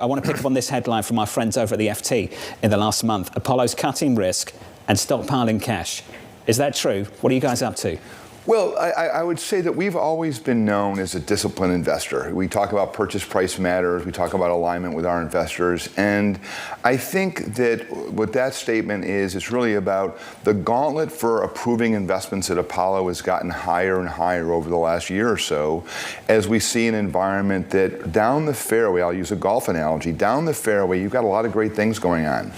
I want to pick up on this headline from my friends over at the FT in the last month. Apollo's cutting risk and stockpiling cash. Is that true? What are you guys up to? Well, I would say that we've always been known as a disciplined investor. We talk about purchase price matters, we talk about alignment with our investors, and I think that what that statement is, it's really about the gauntlet for approving investments at Apollo has gotten higher and higher over the last year or so, as we see an environment that down the fairway, I'll use a golf analogy, down the fairway, you've got a lot of great things going on.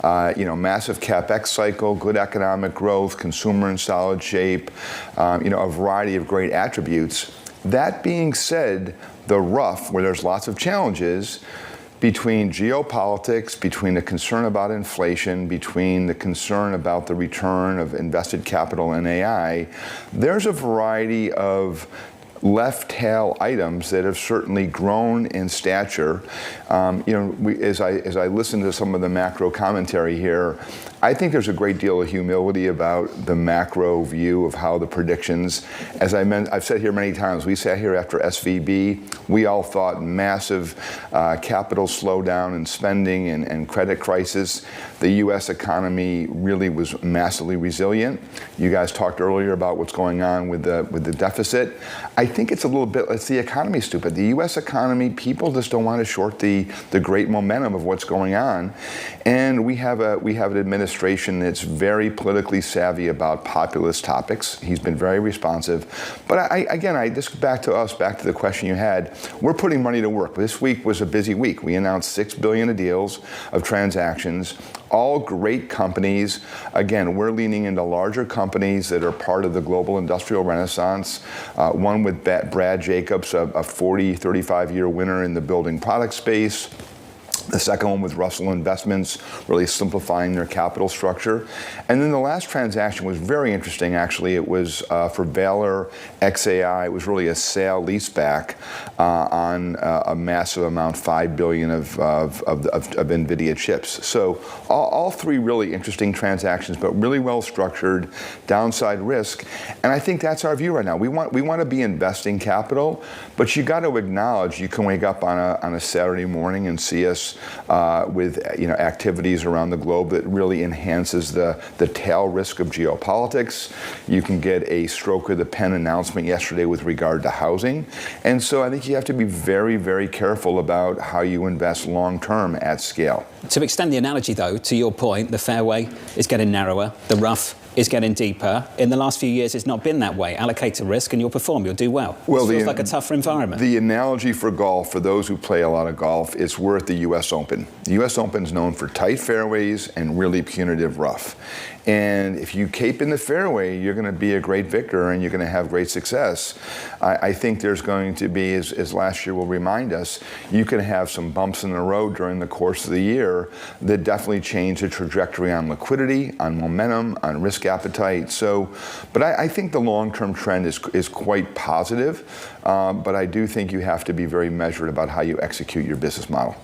Massive CapEx cycle, good economic growth, consumer in solid shape, a variety of great attributes. That being said, the rough, where there's lots of challenges, between geopolitics, between the concern about inflation, between the concern about the return of invested capital in AI, there's a variety of left tail items that have certainly grown in stature. As I listen to some of the macro commentary here, I think there's a great deal of humility about the macro view of how the predictions, as I've said here many times, we sat here after SVB, we all thought massive capital slowdown in spending and credit crisis. The US economy really was massively resilient. You guys talked earlier about what's going on with the deficit. I think it's a little bit, it's the economy stupid. The US economy, people just don't want to short the great momentum of what's going on. And we have an administration that's very politically savvy about populist topics. He's been very responsive. But I just back to the question you had, we're putting money to work. This week was a busy week. We announced $6 billion of deals, of transactions, all great companies. Again, we're leaning into larger companies that are part of the global industrial renaissance. One with Brad Jacobs, a 35-year winner in the building product space. The second one with Russell Investments, really simplifying their capital structure. And then the last transaction was very interesting, actually. It was for Valor XAI. It was really a sale leaseback on a massive amount, $5 billion of NVIDIA chips. So all three really interesting transactions, but really well structured, downside risk. And I think that's our view right now. We want to be investing capital, but you got to acknowledge you can wake up on a Saturday morning and see us with activities around the globe that really enhances the tail risk of geopolitics. You can get a stroke of the pen announcement yesterday with regard to housing. And so I think you have to be very, very careful about how you invest long term at scale. To extend the analogy though, to your point, the fairway is getting narrower, the rough is getting deeper. In the last few years, it's not been that way. Allocate to risk and you'll perform, you'll do well. Well, it feels like a tougher environment. The analogy for golf, for those who play a lot of golf, is worth the US Open. The US Open is known for tight fairways and really punitive rough. And if you cape in the fairway, you're going to be a great victor and you're going to have great success. I think there's going to be, as last year will remind us, you can have some bumps in the road during the course of the year that definitely change the trajectory on liquidity, on momentum, on risk appetite. But I think the long-term trend is quite positive, but I do think you have to be very measured about how you execute your business model.